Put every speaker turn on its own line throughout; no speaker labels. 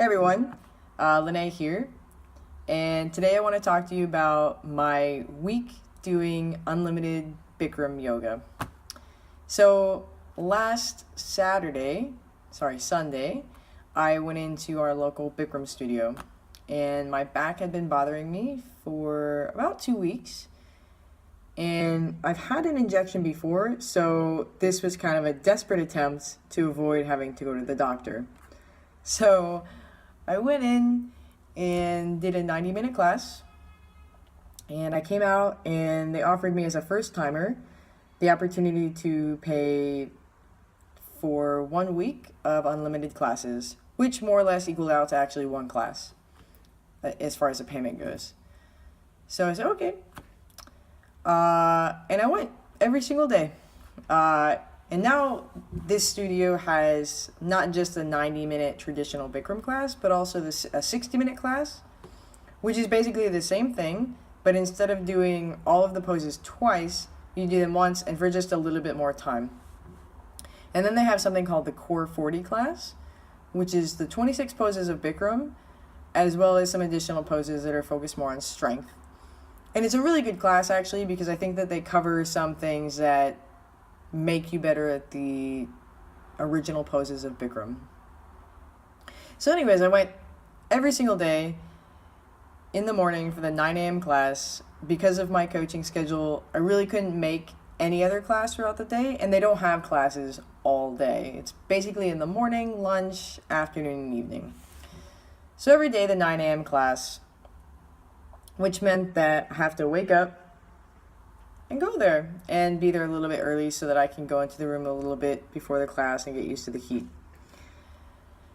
Hey everyone, Lene here, and today I want to talk to you about my week doing unlimited Bikram Yoga. So Sunday, I went into our local Bikram studio, and my back had been bothering me for about 2 weeks, and I've had an injection before, so this was kind of a desperate attempt to avoid having to go to the doctor. So I went in and did a 90-minute class, and I came out and they offered me as a first timer the opportunity to pay for 1 week of unlimited classes, which more or less equaled out to actually one class as far as the payment goes. So I said, okay. And I went every single day. And now this studio has not just a 90-minute traditional Bikram class, but also a 60-minute class, which is basically the same thing, but instead of doing all of the poses twice, you do them once and for just a little bit more time. And then they have something called the Core 40 class, which is the 26 poses of Bikram, as well as some additional poses that are focused more on strength. And it's a really good class, actually, because I think that they cover some things that make you better at the original poses of Bikram. So anyways, I went every single day in the morning for the 9 a.m. class. Because of my coaching schedule, I really couldn't make any other class throughout the day, and they don't have classes all day. It's basically in the morning, lunch, afternoon, and evening. So every day the 9 a.m. class, which meant that I have to wake up and go there and be there a little bit early so that I can go into the room a little bit before the class and get used to the heat.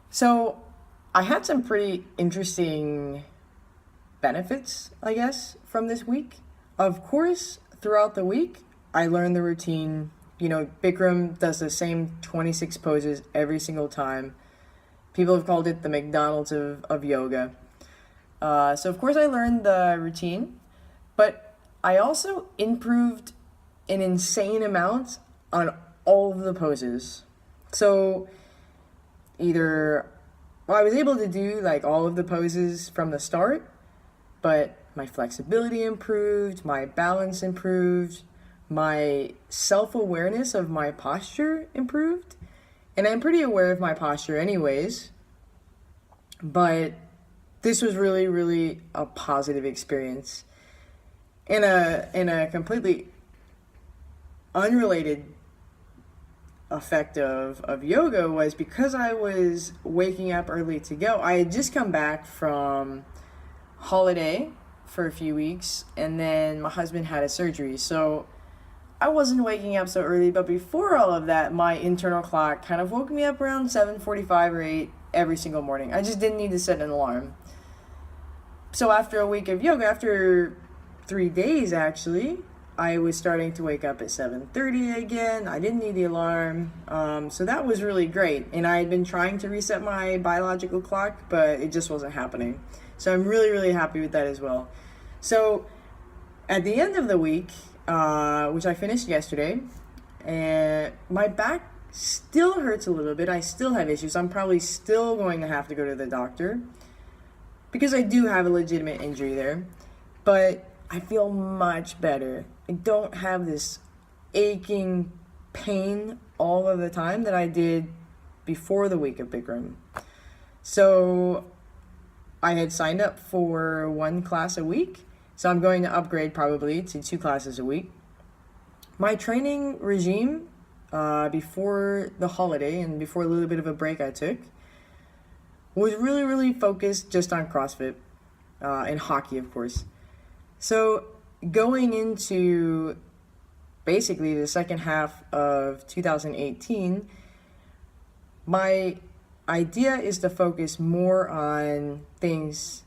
So I had some pretty interesting benefits, I guess, from this week. Of course, throughout the week, I learned the routine. Bikram does the same 26 poses every single time. People have called it the McDonald's of yoga. So of course I learned the routine, but I also improved an insane amount on all of the poses. So I was able to do like all of the poses from the start, but my flexibility improved, my balance improved, my self-awareness of my posture improved. And I'm pretty aware of my posture anyways, but this was really, really a positive experience. In a completely unrelated effect of yoga was because I was waking up early to go. I had just come back from holiday for a few weeks, and then my husband had a surgery, so I wasn't waking up so early. But before all of that, my internal clock kind of woke me up around 7:45 or 8 every single morning. I just didn't need to set an alarm. So after a week of yoga, after 3 days actually, I was starting to wake up at 7:30 again. I didn't need the alarm. So that was really great. And I had been trying to reset my biological clock, but it just wasn't happening. So I'm really, really happy with that as well. So at the end of the week, which I finished yesterday, and my back still hurts a little bit. I still have issues. I'm probably still going to have to go to the doctor because I do have a legitimate injury there. But I feel much better. I don't have this aching pain all of the time that I did before the week of Bikram. So I had signed up for 1 class a week, so I'm going to upgrade probably to 2 classes a week. My training regime before the holiday and before a little bit of a break I took was really, really focused just on CrossFit and hockey, of course. So going into basically the second half of 2018, my idea is to focus more on things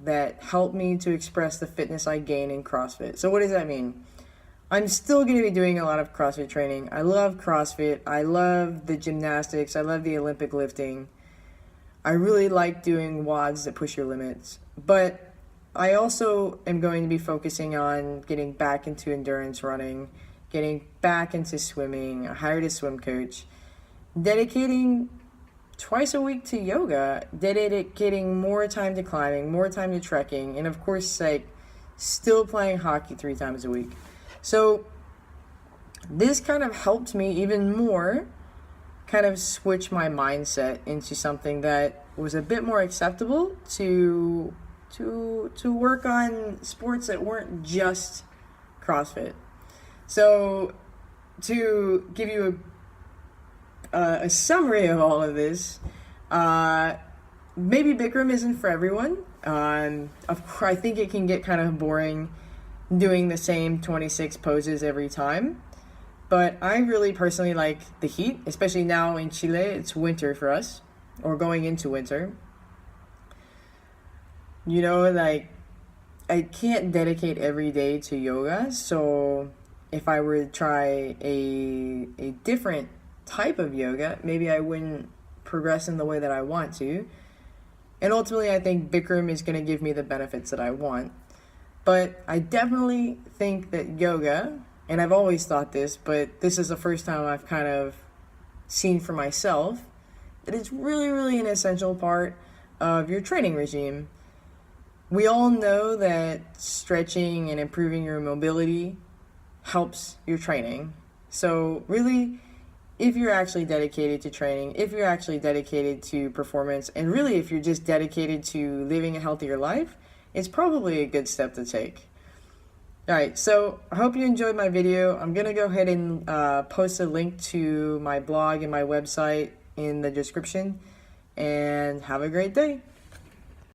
that help me to express the fitness I gain in CrossFit. So what does that mean? I'm still going to be doing a lot of CrossFit training. I love CrossFit. I love the gymnastics. I love the Olympic lifting. I really like doing WODs that push your limits. But I also am going to be focusing on getting back into endurance running, getting back into swimming. I hired a swim coach, dedicating twice a week to yoga, dedicating more time to climbing, more time to trekking, and of course, like, still playing hockey 3 times a week. So this kind of helped me even more kind of switch my mindset into something that was a bit more acceptable to work on sports that weren't just CrossFit. So to give you a summary of all of this, maybe Bikram isn't for everyone. Of course, I think it can get kind of boring doing the same 26 poses every time. But I really personally like the heat, especially now in Chile. It's winter for us, or going into winter. You know, like, I can't dedicate every day to yoga, so if I were to try a different type of yoga, maybe I wouldn't progress in the way that I want to. And ultimately, I think Bikram is going to give me the benefits that I want. But I definitely think that yoga, and I've always thought this, but this is the first time I've kind of seen for myself, that it's really, really an essential part of your training regime. We all know that stretching and improving your mobility helps your training. So really, if you're actually dedicated to training, if you're actually dedicated to performance, and really if you're just dedicated to living a healthier life, it's probably a good step to take. Alright, so I hope you enjoyed my video. I'm going to go ahead and post a link to my blog and my website in the description. And have a great day.